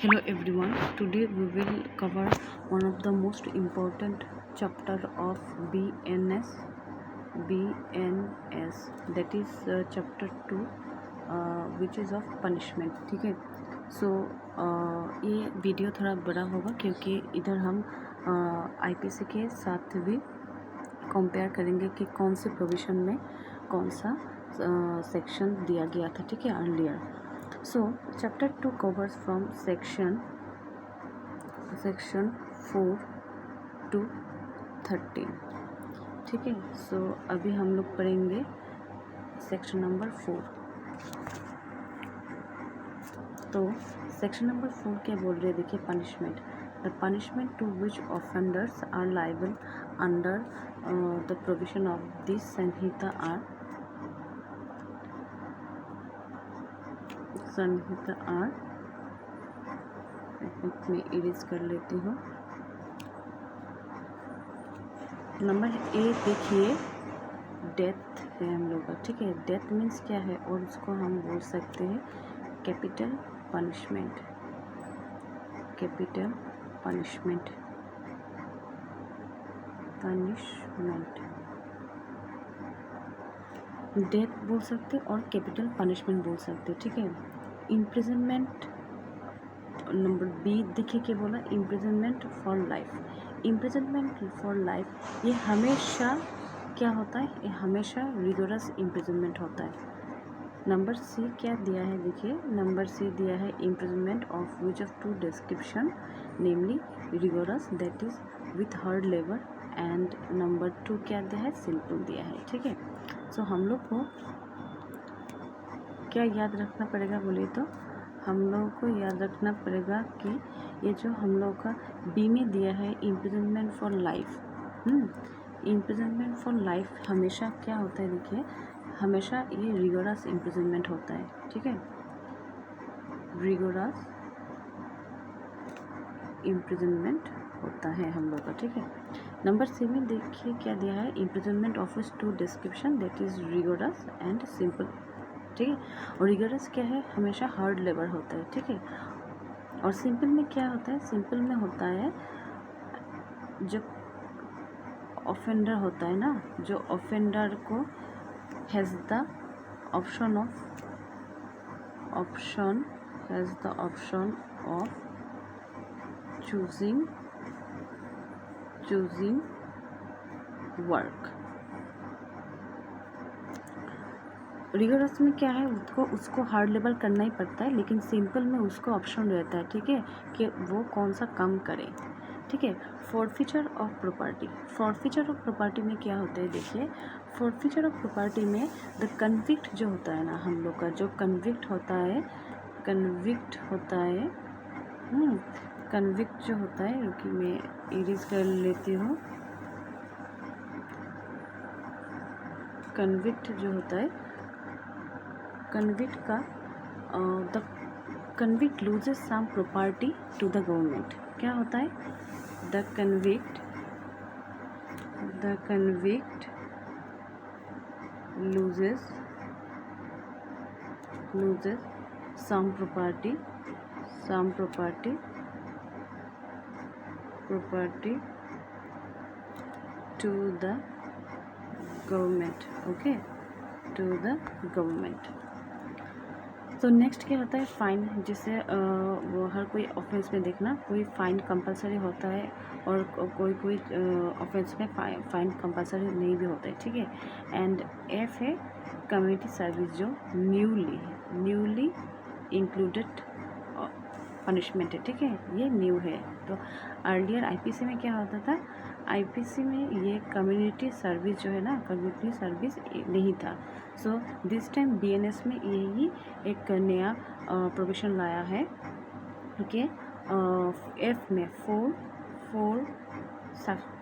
Hello everyone. Today we will cover one of the most important chapter of BNS. That is chapter 2 which is of punishment. ठीक है. So ये video थोड़ा बड़ा होगा क्योंकि इधर हम IPC के साथ भी कंपेयर करेंगे कि कौन से प्रोविज़न में कौन सा सेक्शन दिया गया था. ठीक है, earlier. So chapter 2 covers from section 4 to 13. ठीक है. सो अभी हम लोग पढ़ेंगे सेक्शन नंबर 4. तो सेक्शन नंबर 4 क्या बोल रहे हैं देखिए. Punishment. The punishment to which offenders are liable under the provision of this Sanhita are मैं इरेज कर लेती हूँ. नंबर ए देखिए, डेथ है हम लोग का. ठीक है. डेथ मीन्स क्या है और उसको हम बोल सकते हैं capital punishment. Capital punishment. Death बोल सकते और कैपिटल पनिशमेंट बोल सकते. ठीक है. इम्प्रिजनमेंट. नंबर बी देखिए क्या बोला, imprisonment for life. Imprisonment for life ये हमेशा क्या होता है, ये हमेशा रिगोरस इम्प्रिजनमेंट होता है. नंबर सी क्या दिया है देखिए. नंबर सी दिया है imprisonment of which of two description namely rigorous that is with hard labour. And number 2 क्या दिया है, सिंपल दिया है. ठीक है. सो हम लोग को क्या याद रखना पड़ेगा बोले तो हम लोगों को याद रखना पड़ेगा कि ये जो हम लोग का बी में दिया है imprisonment for life. Imprisonment for life हमेशा क्या होता है देखिए, हमेशा ये रिगोरस इम्प्रिजनमेंट होता है. ठीक है. रिगोरस इम्प्रिजनमेंट होता है हम लोग का. ठीक है. नंबर सी में देखिए क्या दिया है, imprisonment of two description that is rigorous and simple. ठीक है. और रिगोरस क्या है, हमेशा हार्ड लेबर होता है. ठीक है. और सिंपल में क्या होता है, सिंपल में होता है जब ऑफेंडर होता है ना, जो ऑफेंडर को has the option of choosing work. Rigorous में क्या है, उसको हार्ड लेवल करना ही पड़ता है, लेकिन सिंपल में उसको ऑप्शन रहता है. ठीक है, कि वो कौन सा काम करे. ठीक है. फोर्फीचर ऑफ प्रॉपर्टी. फोर्फीचर ऑफ प्रॉपर्टी में क्या होता है देखिए. फोर्फीचर ऑफ प्रॉपर्टी में द कन्विक्ट जो होता है ना, हम लोग का जो कन्विक्ट होता है कन्विक्ट जो होता है, रुकी मैं इरेज कर लेती हूँ. कन्विक्ट जो होता है, कन्विक्ट का the convict loses some property to the government. क्या होता है, the convict loses some property to the government. okay, to the government. तो नेक्स्ट क्या होता है, फाइन. जिससे वो हर कोई ऑफेंस में देखना कोई फाइन कंपलसरी होता है और कोई ऑफेंस में फाइन कंपलसरी नहीं भी होता है. ठीक है. एंड एफ है कम्युनिटी सर्विस, जो न्यूली इंक्लूडेड पनिशमेंट है. ठीक है. ये न्यू है. तो अर्लियर आईपीसी में क्या होता था, आईपीसी में ये कम्युनिटी सर्विस जो है ना, कम्युनिटी सर्विस नहीं था. सो दिस टाइम बीएनएस में यही एक नया प्रोविजन लाया है. ओके. एफ में 4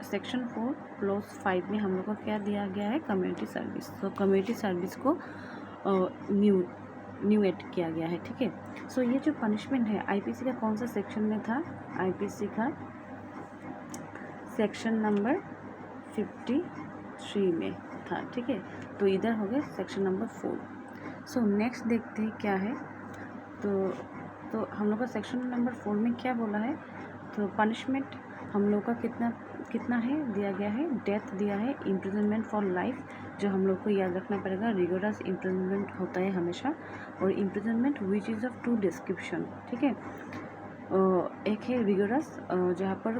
सेक्शन 4+5 में हम लोग को क्या दिया गया है, कम्युनिटी सर्विस. तो कम्युनिटी सर्विस को न्यू ऐड किया गया है. ठीक है. सो ये जो पनिशमेंट है आईपीसी का कौन सा सेक्शन में था, आईपीसी का सेक्शन नंबर 53 में था. ठीक है. तो इधर हो गया सेक्शन नंबर 4. सो नेक्स्ट देखते हैं क्या है. तो तो हम लोग का सेक्शन नंबर 4 में क्या बोला है, तो पनिशमेंट हम लोग का कितना है दिया गया है, डेथ दिया है, इम्प्रिजनमेंट फॉर लाइफ जो हम लोग को याद रखना पड़ेगा, रिगोरस इम्प्रिजनमेंट होता है हमेशा, और imprisonment which is of 2 description, ठीक है। एक है रिगोरस जहाँ पर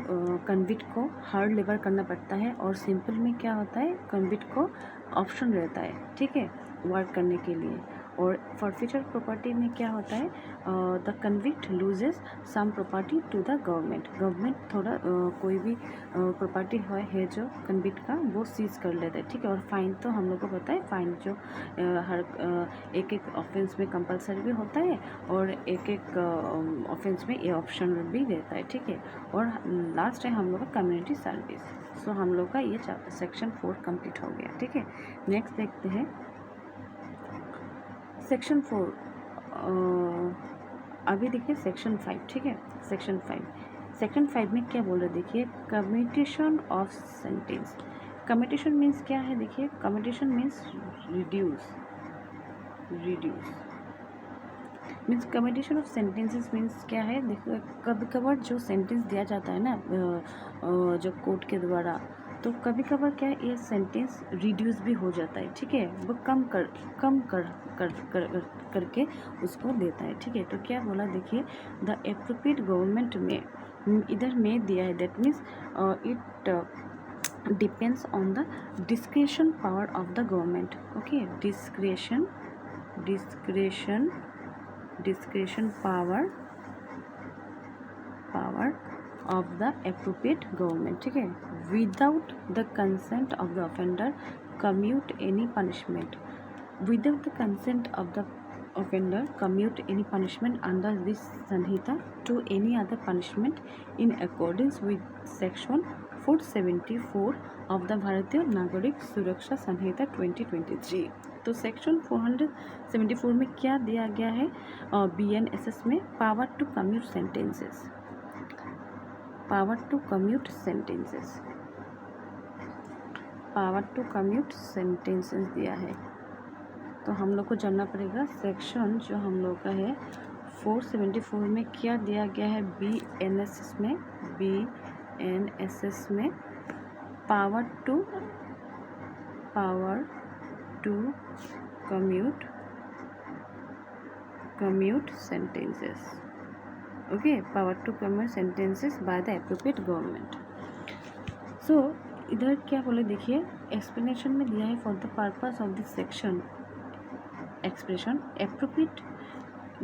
कन्विक्ट को हार्ड लेबर करना पड़ता है, और सिंपल में क्या होता है, कन्विक्ट को ऑप्शन रहता है, ठीक है, वर्क करने के लिए। और फॉरफीचर प्रॉपर्टी में क्या होता है, the convict loses some property to the government थोड़ा कोई भी प्रॉपर्टी है जो कन्विक्ट का वो सीज कर लेता है, ठीक है। और फाइन तो हम लोग को पता है, फाइन जो हर एक ऑफेंस में कंपलसरी भी होता है, और एक ऑफेंस में ये ऑप्शन भी रहता है, ठीक है। और लास्ट है हम लोग का कम्युनिटी सर्विस। सो हम लोग का ये सेक्शन 4 कंप्लीट हो गया, ठीक है। नेक्स्ट देखते हैं सेक्शन 4। अभी देखिए सेक्शन 5, ठीक है। सेक्शन 5 में क्या बोल रहे देखिए, commutation of sentence. Commutation means क्या है, देखिए commutation means reduce means commutation of sentences means क्या है, देखो कभी कभार जो सेंटेंस दिया जाता है ना जो कोर्ट के द्वारा, तो कभी कभार क्या है ये सेंटेंस रिड्यूस भी हो जाता है, ठीक है, वो कम करके उसको देता है, ठीक है। तो क्या बोला देखिए, द एप्रोप्रिएट गवर्नमेंट में इधर में दिया है, that means it depends on the discretion power of the government, okay. discretion power of the appropriate government, ठीक है। without the consent of the offender commute any punishment under this Sanhita to any other punishment in accordance with section 474 of the भारतीय नागरिक सुरक्षा संहिता 2023। तो section 474 में क्या दिया गया है, BNSS में पावर टू कम्यूट सेंटेंसेस दिया है। तो हम लोग को जानना पड़ेगा सेक्शन जो हम लोग का है 474 में क्या दिया गया है, BNSS में power to commute sentences, okay, power to commute sentences by the appropriate government। so इधर क्या बोले देखिए, एक्सप्लेनेशन में दिया है, for the purpose of this section expression appropriate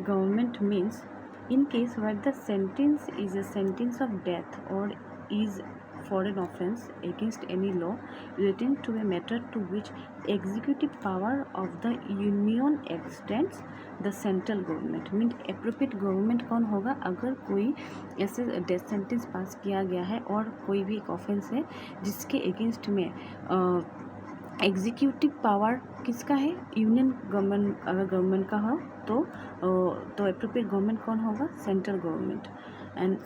government means in case where the sentence is a sentence of death or is for an offense against any law relating to a matter to which executive power of the union extends the central government। Mean appropriate government कौन होगा, अगर कोई ऐसे death sentence पास किया गया है और कोई भी एक ऑफेंस है जिसके अगेंस्ट में एग्जीक्यूटिव पावर किसका है, यूनियन गवर्नमेंट, अगर गवर्नमेंट का हो तो एप्रोप्रिएट गवर्नमेंट कौन होगा, central government. And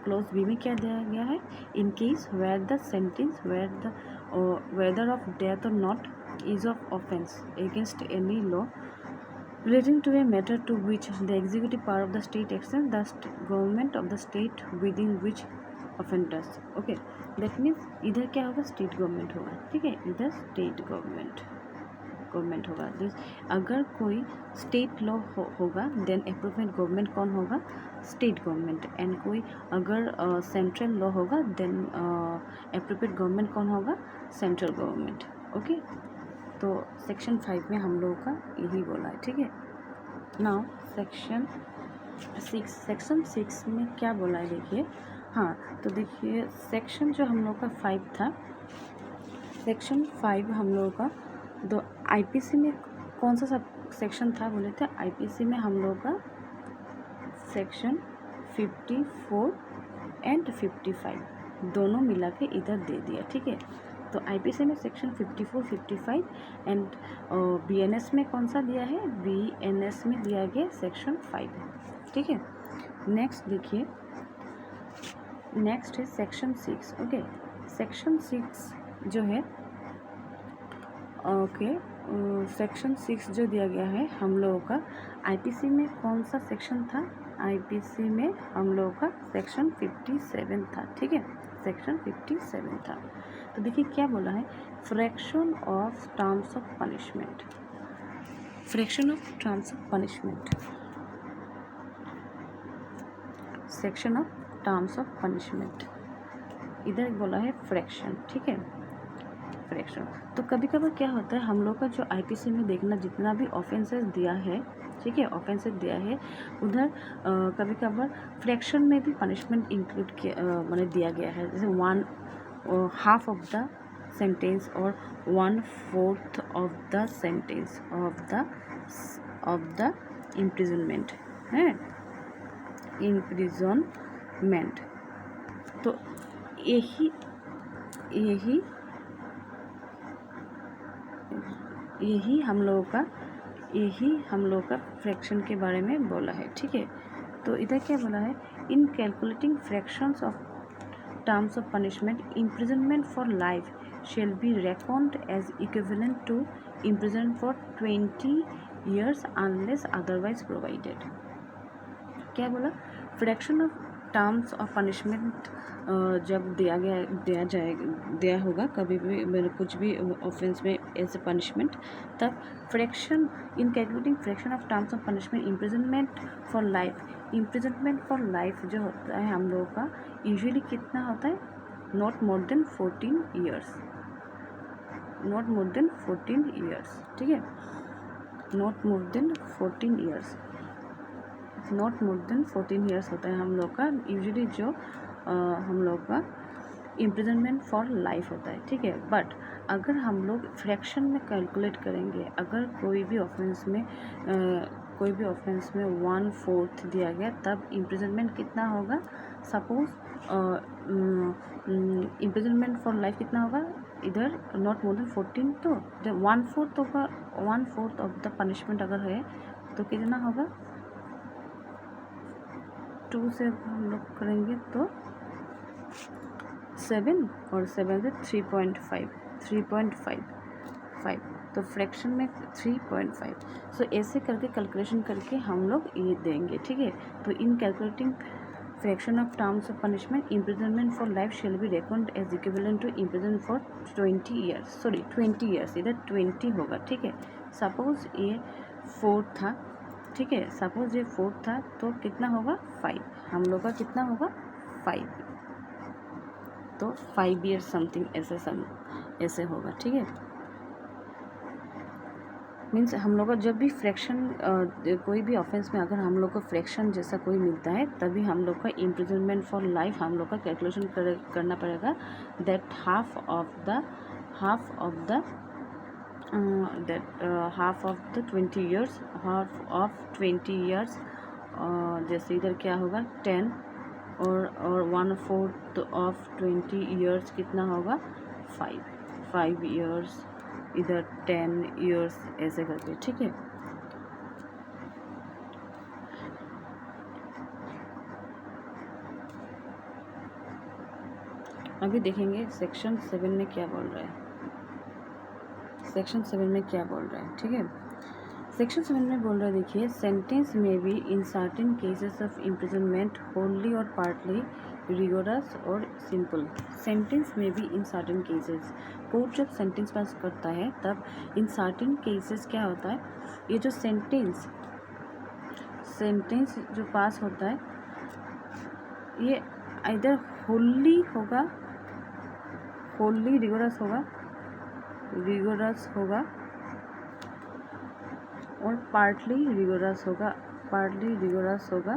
clause B में क्या दिया गया है, in case where the sentence whether of death और not is of offence against any law relating to a matter to which the executive power of the state extends the government of the state within which offenders, okay, that means इधर क्या होगा, state government होगा, ठीक है, इधर state government होगा। अगर कोई स्टेट लॉ होगा देन एप्रोप्रिएट गवर्नमेंट कौन होगा, स्टेट गवर्नमेंट। एंड कोई अगर सेंट्रल लॉ होगा देन एप्रोप्रिएट गवर्नमेंट कौन होगा, सेंट्रल गवर्नमेंट, ओके। तो सेक्शन 5 में हम लोगों का यही बोला है, ठीक है। नाउ सेक्शन 6 में क्या बोला है देखिए, हाँ तो देखिए सेक्शन जो हम लोग का 5 था, सेक्शन 5 हम लोगों का दो आईपीसी में कौन सा सब सेक्शन था बोले थे, आईपीसी में हम लोग का सेक्शन 54 एंड 55 दोनों मिला के इधर दे दिया, ठीक है। तो आईपीसी में सेक्शन 54, 55 एंड बीएनएस में कौन सा दिया है, बीएनएस में दिया गया सेक्शन 5, ठीक है। नेक्स्ट देखिए, नेक्स्ट है सेक्शन 6, ओके। सेक्शन 6 जो है, ओके, सेक्शन 6 जो दिया गया है हम लोगों का आईपीसी में कौन सा सेक्शन था, आईपीसी में हम लोगों का सेक्शन 57 था, ठीक है, सेक्शन 57 था। तो देखिए क्या बोला है, fraction of terms of punishment, fraction of terms of punishment, section of terms of punishment, इधर बोला है फ्रैक्शन, ठीक है, फ्रैक्शन। तो कभी कभार क्या होता है, हम लोग का जो आईपीसी में देखना जितना भी ऑफेंसेस दिया है, ठीक है, ऑफेंसेस दिया है, उधर कभी कभार फ्रैक्शन में भी पनिशमेंट इंक्लूड किया मैंने दिया गया है, जैसे 1/2 ऑफ द सेंटेंस और 1/4 of the sentence of the imprisonment है, इम्प्रिजनमेंट। तो यही हम लोगों का फ्रैक्शन के बारे में बोला है, ठीक है। तो इधर क्या बोला है, in calculating fractions of terms of punishment, imprisonment for life shall be reckoned as equivalent to imprison for 20 years unless otherwise provided. क्या बोला, fraction of terms of punishment जब दिया होगा कभी भी कुछ भी ऑफेंस में एज ए पनिशमेंट, तब fraction in calculating fraction of terms of punishment, imprisonment for life, imprisonment for life जो होता है हम लोगों का यूजुअली कितना होता है, not more than 14 years, not more than 14 years, ठीक है, not more than 14 years, not more than 14 years होता है हम लोग का यूजुअली, जो हम लोग का इम्प्रिजनमेंट फॉर लाइफ होता है, ठीक है। बट अगर हम लोग फ्रैक्शन में कैलकुलेट करेंगे, अगर कोई भी ऑफेंस में 1/4 दिया गया, तब इम्प्रिजनमेंट कितना होगा, सपोज इम्प्रिजनमेंट फॉर लाइफ कितना होगा, इधर नॉट मोर देन 14, तो जब 1/4 होगा, 1/4 ऑफ द पनिशमेंट अगर है तो कितना होगा, 2 से हम लोग करेंगे तो 7 और 7 से 3.5, तो फ्रैक्शन में 3.5। सो ऐसे करके कैलकुलेशन करके हम लोग ये देंगे, ठीक है। तो in calculating fraction of terms of punishment, imprisonment for life shall be reckoned as equivalent to imprison for 20 years, इधर 20 होगा, ठीक है। सपोज ये 4 था, ठीक है, सपोज ये 4 था, तो कितना होगा 5, हम लोग का कितना होगा 5, तो 5 years समथिंग ऐसे होगा, ठीक है। मीन्स हम लोग का जब भी फ्रैक्शन कोई भी ऑफेंस में अगर हम लोग को फ्रैक्शन जैसा कोई मिलता है, तभी हम लोग का इम्प्रिजनमेंट फॉर लाइफ हम लोग का कैलकुलेशन करना पड़ेगा, that half of the 20 years, half of 20 years, जैसे इधर क्या होगा 10 और 1/4 ऑफ 20 years कितना होगा 5 years, इधर 10 years ऐसे करके, ठीक है। अभी देखेंगे सेक्शन 7 में क्या बोल रहा है, सेक्शन 7 में क्या बोल रहा है, ठीक है। सेक्शन 7 में बोल रहा है, देखिए, सेंटेंस में भी in certain cases of imprisonment Holi और पार्टली रिगोरस और सिंपल। सेंटेंस में भी इन सर्टेन केसेस, कोर्ट जब सेंटेंस पास करता है तब इन सर्टेन केसेस क्या होता है, ये जो सेंटेंस जो पास होता है ये इधर होली होगा, होली रिगोरस होगा और पार्टली रिगोरस होगा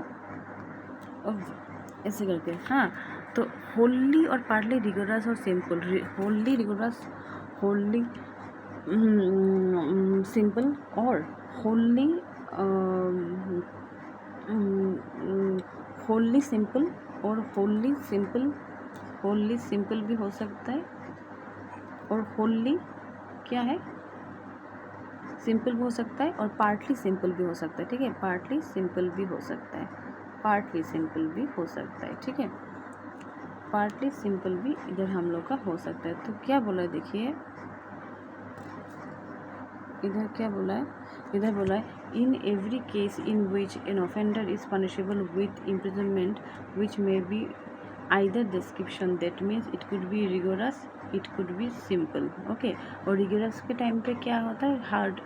और ऐसे करके, हाँ। तो होली और पार्टली रिगोरस और simple, Holi rigorous, Holi simple और होली सिंपल और होली सिंपल भी हो सकता है और होली क्या है सिंपल भी हो सकता है और पार्टली सिंपल भी हो सकता है, ठीक है, पार्टली सिंपल भी हो सकता है, ठीक है, पार्टली सिंपल भी इधर हम लोग का हो सकता है। तो क्या बोला है, देखिए इधर क्या बोला है, इधर बोला है in every case in which an offender is punishable with imprisonment which may be either description, that means it could be rigorous, it could be simple. Okay, और rigorous के टाइम पे क्या होता है, हार्ड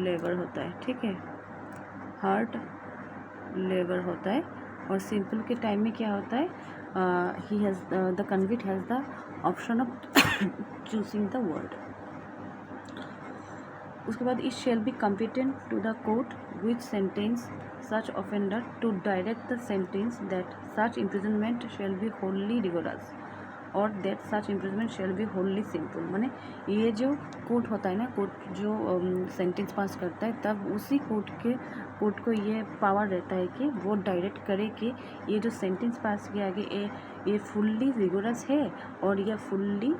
लेबर होता है, ठीक है, हार्ड लेबर होता है। और सिंपल के टाइम में क्या होता है, he has the convict has the option of choosing the word. उसके बाद it shall be competent to the court which sentence such offender to direct the sentence that such imprisonment shall be wholly rigorous और that such imprisonment shall be wholly simple। माने ये जो court होता है ना, court जो sentence पास करता है, तब उसी कोर्ट को ये पावर रहता है कि वो डायरेक्ट करे कि ये जो सेंटेंस पास किया गया ये फुल्ली रिगोरस है और ये फुल्ली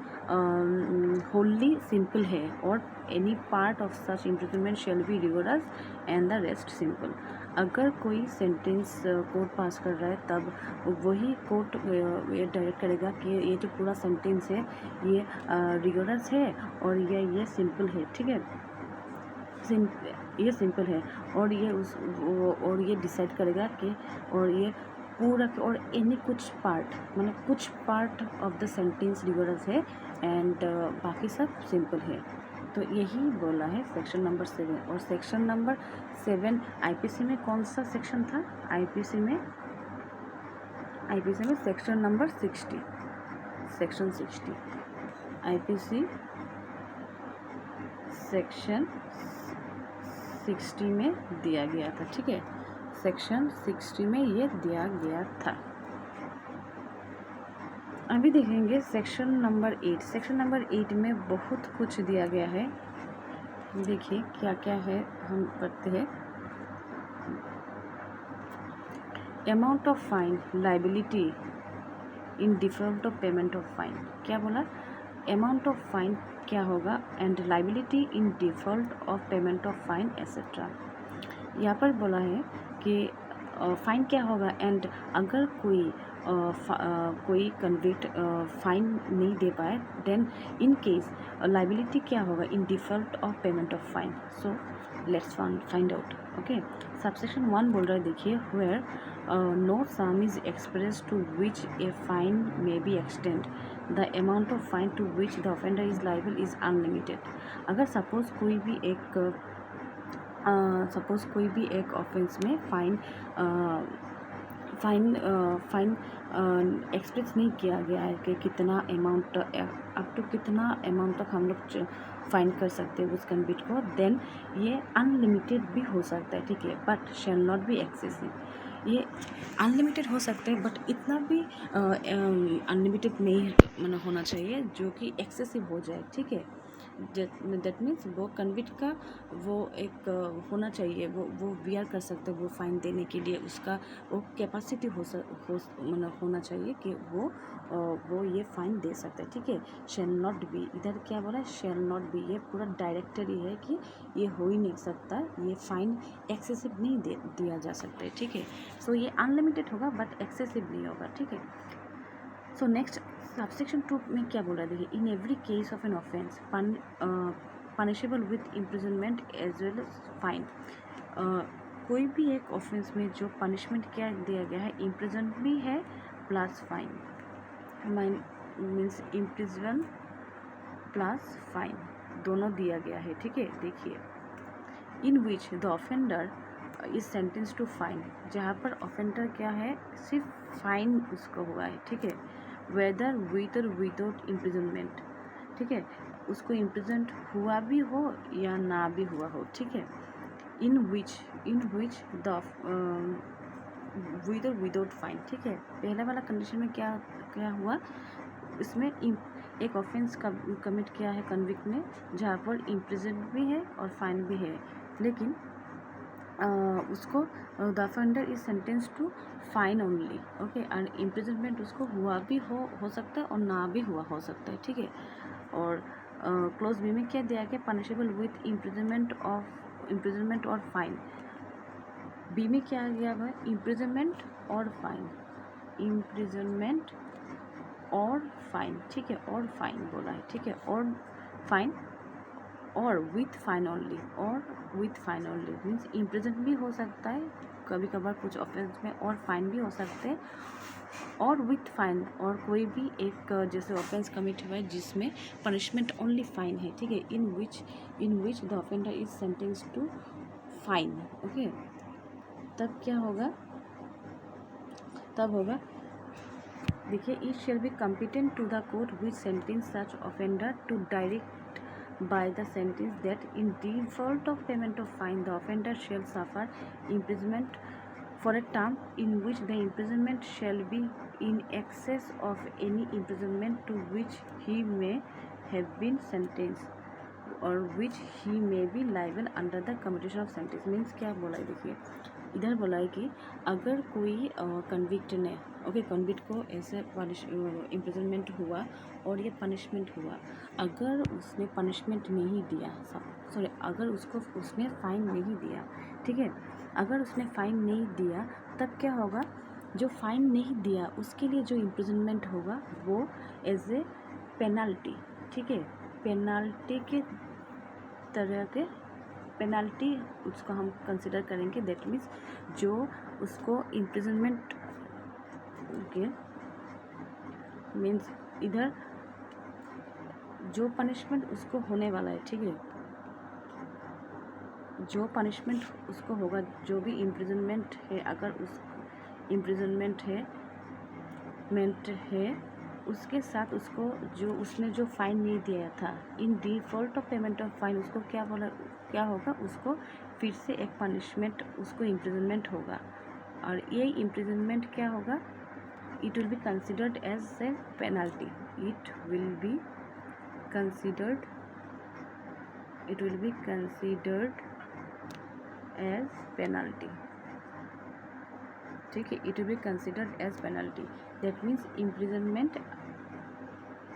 होली सिंपल है, और any part of such imprisonment shall be rigorous and the rest simple. अगर कोई सेंटेंस कोर्ट पास कर रहा है तब वही कोर्ट ये डायरेक्ट करेगा कि ये जो पूरा सेंटेंस है ये रिगोरस है और ये सिंपल है, ठीक है, ये सिंपल है, और ये डिसाइड करेगा कि और ये पूरा और एनी कुछ पार्ट, मतलब कुछ part of the sentence rigorous है एंड बाकी सब सिंपल है। तो यही बोला है सेक्शन नंबर 7। और सेक्शन नंबर 7 आईपीसी में कौन सा सेक्शन था, आईपीसी में section number 60, section 60 IPC section 60 में दिया गया था, ठीक है, सेक्शन 60 में ये दिया गया था। अभी देखेंगे सेक्शन नंबर 8। सेक्शन नंबर 8 में बहुत कुछ दिया गया है, देखिए क्या क्या है, हम पढ़ते हैं। Amount of fine, liability in default of payment of fine, क्या बोला, अमाउंट ऑफ फाइन क्या होगा and liability in default of payment of fine etcetera. यहाँ पर बोला है कि फ़ाइन क्या होगा एंड अगर कोई कन्विक्ट फ़ाइन नहीं दे पाए देन इन केस लाइबिलिटी क्या होगा, in default of payment of fine. So let's find out. Okay, subsection 1 बोल रहा है, देखिए, where no sum is express to which a fine may be extend the amount of fine to which the offender is liable is unlimited. अगर suppose कोई भी एक offence में fine express नहीं किया गया है कि कितना अमाउंट, अप टू कितना अमाउंट तक हम लोग फाइन कर सकते हैं उस कन्विक्ट को, देन ये अनलिमिटेड भी हो सकता है, ठीक है, but shall not be excessive. ये अनलिमिटेड हो सकते हैं बट इतना भी अनलिमिटेड नहीं मतलब होना चाहिए जो कि एक्सेसिव हो जाए, ठीक है। दैट मीन्स वो कन्विक्ट का वो एक होना चाहिए, वो वियर कर सकते हैं वो फ़ाइन देने के लिए, उसका वो कैपेसिटी मतलब होना चाहिए कि वो ये फ़ाइन दे सकता है, ठीक है। शैल नॉट बी, इधर क्या बोला, शैल नॉट बी, ये पूरा डायरेक्टरी है कि ये हो ही नहीं सकता, ये फ़ाइन एक्सेसिव नहीं दिया जा सकता है, ठीक है। सो ये अनलिमिटेड होगा बट एक्सेसिव नहीं होगा, ठीक है। सो नेक्स्ट सबसेक्शन 2 में क्या बोल रहा है, देखिए, in every case of an offence punishable with imprisonment as well as fine. कोई भी एक ऑफेंस में जो पनिशमेंट क्या दिया गया है, इम्प्रिजन भी है plus fine, means imprison plus fine दोनों दिया गया है, ठीक है। देखिए, in which the offender is sentence to fine, जहाँ पर ऑफेंडर क्या है, सिर्फ फाइन उसको हुआ है, ठीक है, वेदर विथ और विदाउट इम्प्रिजनमेंट, ठीक है, उसको इम्प्रिजन हुआ भी हो या ना भी हुआ हो, ठीक है। इन विच द विद और विदाउट फाइन, ठीक है। पहला वाला कंडीशन में क्या हुआ, इसमें एक ऑफेंस कमिट किया है कन्विक्ट ने, जहाँ पर इम्प्रिजन भी है और फाइन भी है, लेकिन उसको the offender is sentence to fine only, okay, and imprisonment उसको हुआ भी हो सकता है और ना भी हुआ हो सकता है, ठीक है। और क्लोज बी में क्या दिया गया, पनिशेबल विथ इम्प्रिजनमेंट और फाइन। बी में क्या गया हुआ है, इम्प्रिजनमेंट और फाइन, इम्प्रिजनमेंट और फाइन, ठीक है, और फाइन बोला है, ठीक है, और फाइन और विथ फाइन ओनली, और with fine only means imprison भी हो सकता है कभी कभार कुछ ऑफेंस में, और फाइन भी हो सकते हैं, और विथ फाइन, और कोई भी एक जैसे ऑफेंस कमिट हुआ है जिसमें पनिशमेंट ओनली फाइन है, ठीक है, in which the offender is sentence to fine, okay, तब क्या होगा, तब होगा, देखिए, it shall be competent to the court which sentence such offender to direct by the sentence that in default of payment of fine the offender shall suffer imprisonment for a term in which the imprisonment shall be in excess of any imprisonment to which he may have been sentenced or which he may be liable under the commutation of sentence। Means क्या बोला है, देखिए इधर बोला है कि अगर कोई कन्विक्ट ने, ओके, कन्विक्ट को ऐसे इम्प्रिजनमेंट हुआ और ये पनिशमेंट हुआ, अगर उसने पनिशमेंट नहीं दिया, सॉरी, अगर उसने फ़ाइन नहीं दिया, ठीक है, अगर उसने फ़ाइन नहीं दिया तब क्या होगा, जो फ़ाइन नहीं दिया उसके लिए जो इम्प्रिजनमेंट होगा वो एज ए पेनल्टी, ठीक है, पेनल्टी के तरह के पेनल्टी उसको हम कंसिडर करेंगे। दैट मीन्स जो उसको इम्प्रिजनमेंट, ओके, मीन्स इधर जो पनिशमेंट उसको होने वाला है, ठीक है, जो पनिशमेंट उसको होगा, जो भी इम्प्रिजनमेंट है, अगर उस इम्प्रिजनमेंट है उसके साथ उसको जो उसने जो फ़ाइन नहीं दिया था, in default of payment of fine, उसको क्या बोला, क्या होगा, उसको फिर से एक पनिशमेंट, उसको इम्प्रिजनमेंट होगा, और ये इम्प्रिजनमेंट क्या होगा, it will be considered as a penalty, it will be considered as penalty, ठीक है, it will be considered as penalty. That means imprisonment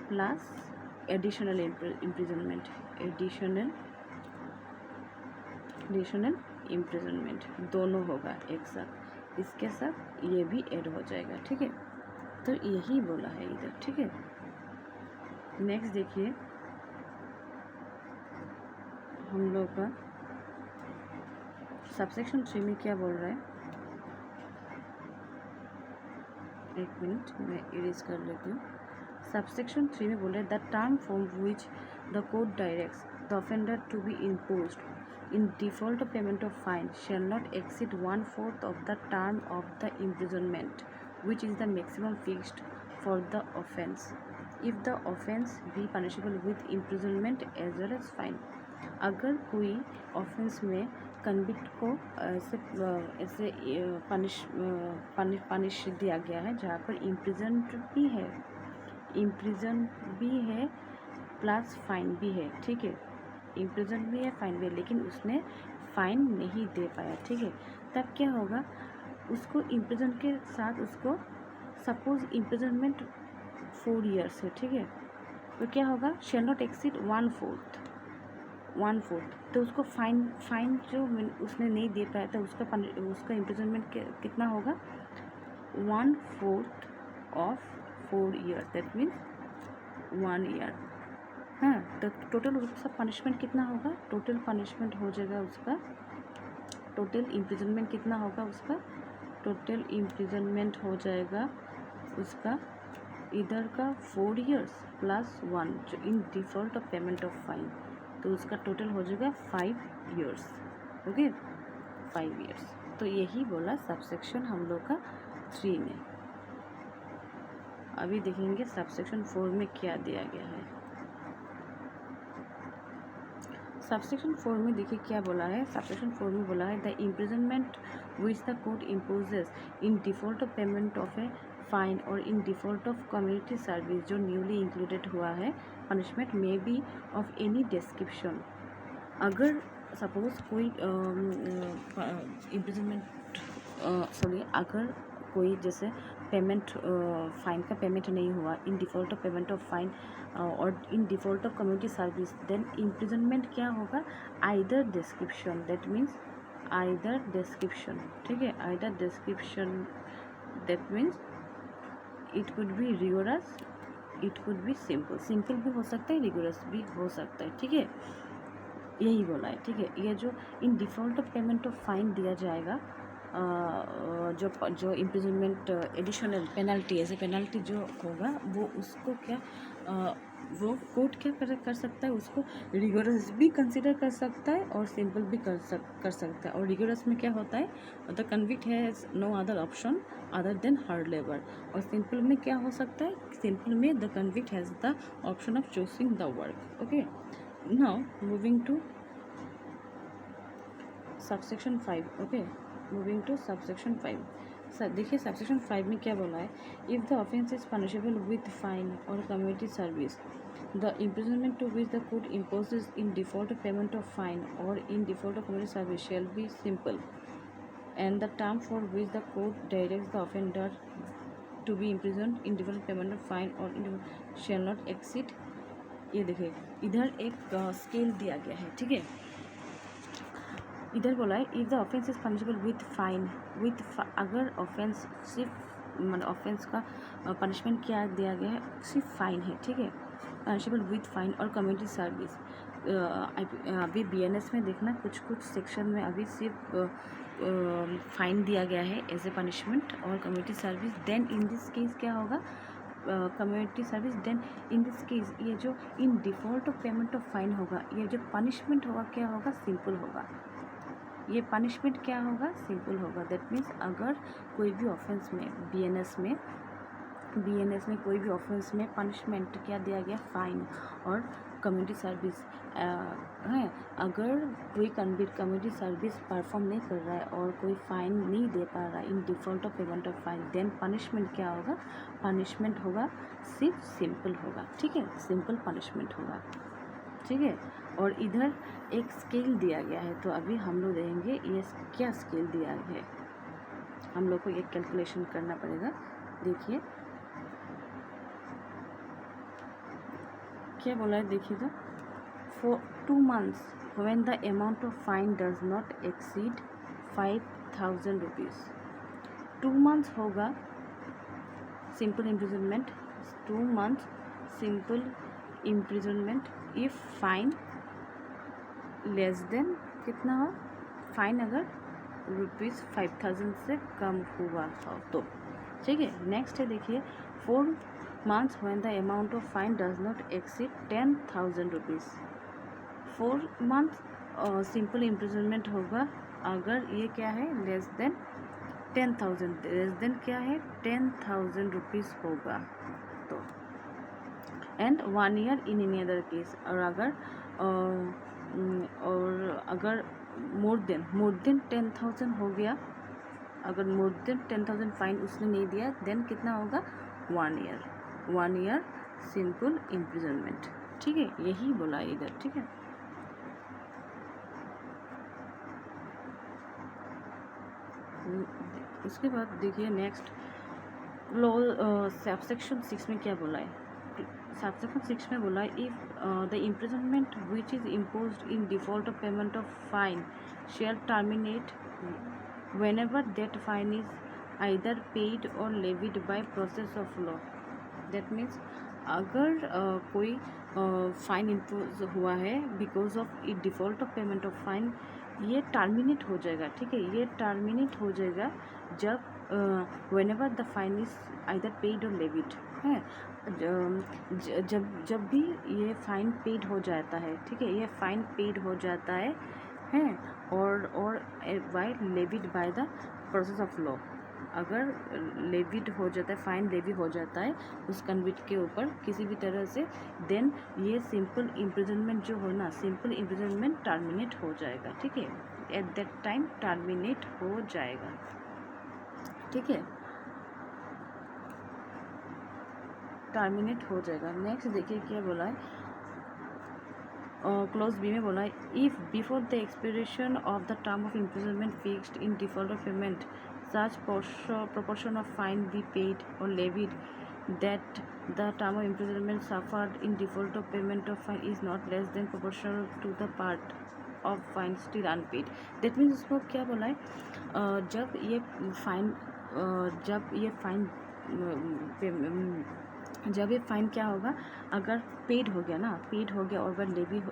plus additional imprisonment, additional imprisonment दोनों होगा एक साथ, इसके साथ ये भी ऐड हो जाएगा, ठीक है, तो यही बोला है इधर, ठीक है। नेक्स्ट देखिए हम लोग का सबसेक्शन 3 में क्या बोल रहा है, एक मिनट मैं इरेज कर लेती हूँ। सबसेक्शन 3 में बोल रहे हैं, the term from which the court directs the offender to be imposed in default of payment of fine shall not exceed 1/4 of the term of the imprisonment which is the maximum fixed for the offence if the offence be punishable with imprisonment as well as fine. अगर कोई offence में convict को ऐसे punish दिया गया है जहाँ पर इम्प्रिजन भी है प्लस फाइन भी है, ठीक है, इम्प्रिजन भी है, फाइन भी है, लेकिन उसने फाइन नहीं दे पाया, ठीक है, तब क्या होगा, उसको इम्प्रिजन के साथ उसको सपोज इम्प्रिजनमेंट 4 ईयर्स है, ठीक है, तो क्या होगा, शैल नॉट एक्सीड 1/4, तो उसको फाइन जो उसने नहीं दे पाया था उसका इम्प्रिजनमेंट कितना होगा, 1/4 of 4 year, that means 1 year, हाँ, तो टोटल उसका पनिशमेंट कितना होगा, टोटल पनिशमेंट हो जाएगा उसका, टोटल इम्प्रिजनमेंट कितना होगा उसका, टोटल इम्प्रिजनमेंट हो जाएगा उसका इधर का 4 ईयर्स प्लस 1 जो इन default of payment of fine, तो उसका टोटल हो जाएगा 5 ईयर्स, ओके, 5 ईयर्स। तो यही बोला सबसेक्शन हम लोग का 3 में। अभी देखेंगे सबसेक्शन 4 में क्या दिया गया है। सबसेक्शन 4 में देखिए क्या बोला है, सबसेक्शन 4 में बोला है, the imprisonment which the court imposes in default of payment of a fine और in default of community service जो न्यूली इंक्लूडेड हुआ है पनिशमेंट में बी ऑफ एनी डिस्क्रिप्शन। अगर सपोज कोई इम्प्रिजनमेंट अगर कोई जैसे पेमेंट फाइन का पेमेंट नहीं हुआ in default of payment of fine और in default of community service, then imprisonment क्या होगा, either description, that means either description, ठीक है, either description, that means it could be rigorous, it could be simple भी हो सकता है, rigorous भी हो सकता है, ठीक है, यही बोला है, ठीक है। ये जो in default of payment of fine दिया जाएगा, जो इम्प्रिजनमेंट एडिशनल पेनल्टी, ऐसे पेनल्टी जो होगा वो उसको क्या वो कोर्ट क्या कर सकता है, उसको रिगोरस भी कंसिडर कर सकता है और सिंपल भी कर सकता है। और रिगोरस में क्या होता है, the convict has no other option other than hard labour. और सिंपल में क्या हो सकता है, सिंपल में the convict has the option of choosing the work. Okay, now moving to subsection 5। Okay, moving to subsection 5। Sir देखिए subsection 5 में क्या बोला है, if the offence is punishable with fine और community service, the imprisonment to which the court imposes in default of payment of fine or in default of community service shall be simple, and the term for which the court directs the offender to be imprisoned in default of payment of fine or in shall not exceed। ये देखिए इधर एक scale दिया गया है, ठीक है। इधर बोला है if the offence is punishable with fine, अगर ऑफेंस सिर्फ मतलब ऑफेंस का पनिशमेंट क्या दिया गया है, सिर्फ फाइन है, ठीक है। पनिशेबल विथ फाइन और कम्युनिटी सर्विस, अभी बीएनएस में देखना कुछ सेक्शन में अभी सिर्फ फाइन दिया गया है एज ए पनिशमेंट और community service. Then in this case क्या होगा, community service. Then in this case ये जो in default of payment of fine होगा, ये जो पनिशमेंट होगा क्या होगा, सिंपल होगा। ये पनिशमेंट क्या होगा, सिंपल होगा। दैट मीन्स अगर कोई भी ऑफेंस में बीएनएस में कोई भी ऑफेंस में पनिशमेंट क्या दिया गया, फाइन और कम्युनिटी सर्विस है, अगर कोई कन्विक्ट कम्युनिटी सर्विस परफॉर्म नहीं कर रहा है और कोई फ़ाइन नहीं दे पा रहा है in default of payment of fine, then punishment क्या होगा, पनिशमेंट होगा सिर्फ सिंपल होगा, ठीक है, सिंपल पनिशमेंट होगा, ठीक है। और इधर एक स्केल दिया गया है, तो अभी हम लोग देखेंगे ये क्या स्केल दिया है, हम लोग को ये कैलकुलेशन करना पड़ेगा। देखिए क्या बोला है, देखिए तो for 2 months when the amount of fine does not exceed 5,000 rupees. 2 months होगा simple imprisonment, 2 months simple imprisonment if fine less than कितना हो, फाइन अगर ₹5,000 से कम हुआ हो तो, ठीक है। नेक्स्ट है देखिए 4 months when the amount of fine does not exceed 10,000 rupees. 4 months simple imprisonment होगा अगर ये क्या है, लेस देन 10,000, लेस देन क्या है 10,000 रुपीज़ होगा तो, and 1 year in any other case. और अगर मोर देन 10,000 हो गया, अगर मोर देन 10,000 फाइन उसने नहीं दिया, देन कितना होगा, 1 year सिंपल इम्प्रिजनमेंट, ठीक है, यही बोला इधर, ठीक है। उसके बाद देखिए नेक्स्ट लॉ सबसेक्शन 6 में क्या बोला है, सबसेक्शन 6 में बोला है if the imprisonment which is imposed in default of payment of fine shall terminate whenever that fine is either paid or levied by process of law। that means अगर कोई fine impose हुआ है because of E default of payment of fine, ये terminate हो जाएगा, ठीक है, ये टर्मिनेट हो जाएगा जब whenever the fine is either paid or levied है, जब भी ये फ़ाइन पेड हो जाता है, ठीक है, ये फ़ाइन पेड हो जाता है और by levied by the process of law. अगर लेविड हो जाता है, फाइन लेवी हो जाता है उस कन्विक्ट के ऊपर किसी भी तरह से, देन ये सिंपल इम्प्रिजनमेंट जो हो ना, सिंपल इम्प्रिजनमेंट टर्मिनेट हो जाएगा, ठीक है, एट दैट टाइम टर्मिनेट हो जाएगा, ठीक है, टर्मिनेट हो जाएगा। नेक्स्ट देखिए क्या बोला है, क्लॉज बी में बोला है if before the expiration of the term of imprisonment fixed in default of payment such proportion of fine be paid or levied that the term of imprisonment suffered in default of payment of fine is not less than proportional to the part of fine still unpaid। that means उसको क्या बोला है, जब ये fine जब ये fine क्या होगा, अगर पेड हो गया ना, पेड हो गया और वह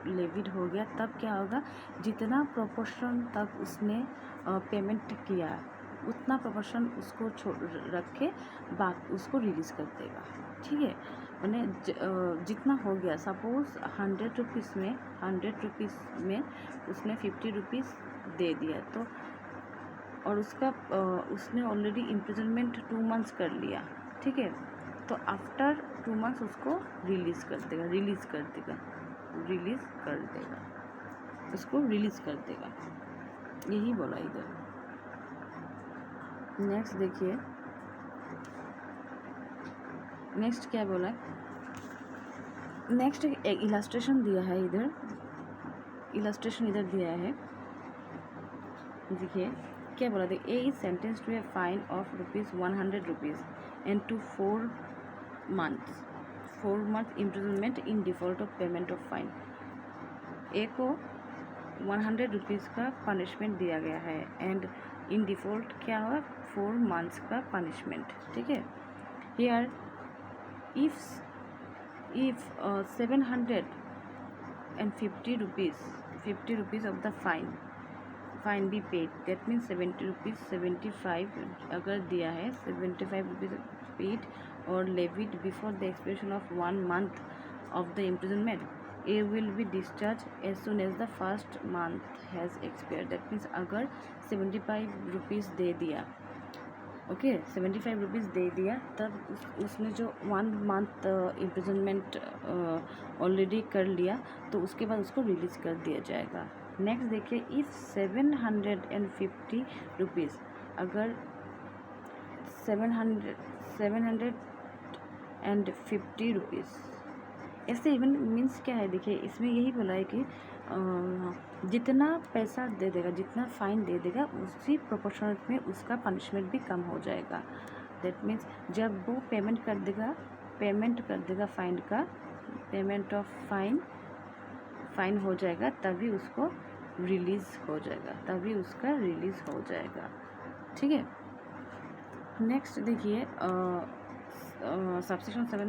लेविड हो गया, तब क्या होगा, जितना प्रोपोर्शन तक उसने पेमेंट किया उतना प्रोपोर्शन उसको रख के उसको रिलीज़ कर देगा। ठीक है, उन्हें जितना हो गया, सपोज़ 100 रुपीज़ में उसने 50 रुपीज़ दे दिया, तो और उसने ऑलरेडी इम्प्रिजनमेंट 2 मंथ्स कर लिया। ठीक है, तो आफ्टर 2 मंथ्स उसको रिलीज़ कर देगा, उसको रिलीज़ कर देगा, यही बोला इधर। नेक्स्ट देखिए, नेक्स्ट क्या बोला, नेक्स्ट एक इलस्ट्रेशन दिया है इधर, दिया है। देखिए क्या बोला, देखिए A is sentence to a fine of ₹100 and to 4 months imprisonment in default of payment of fine. A को 100 रुपीज़ का पनिशमेंट दिया गया है एंड इन डिफ़ॉल्ट क्या हुआ, 4 months का पनिशमेंट। ठीक है, here if 750 rupees of the fine be paid, that means 70 rupees, 75 अगर दिया है, 75 rupees paid or levied before the expiration of 1 month of the imprisonment, A will be discharged as soon as the first month has expired। that means अगर 75 rupees दे दिया, okay 75 rupees दे दिया, तब उसने जो 1 month imprisonment already कर लिया, तो उसके बाद उसको रिलीज़ कर दिया जाएगा। नेक्स्ट देखिए, इफ़ 750 रुपीज़, अगर 750 रुपीज़, ऐसे इवन मीन्स क्या है, देखिए इसमें यही बोला है कि जितना पैसा दे देगा, जितना फ़ाइन दे देगा, उसी प्रोपोर्शनल में उसका पनिशमेंट भी कम हो जाएगा। दैट मीन्स जब वो पेमेंट कर देगा फ़ाइन का, पेमेंट ऑफ फ़ाइन हो जाएगा, तभी उसको रिलीज़ हो जाएगा, तभी उसका रिलीज़ हो जाएगा। ठीक है, नेक्स्ट देखिए सबसेक्शन 7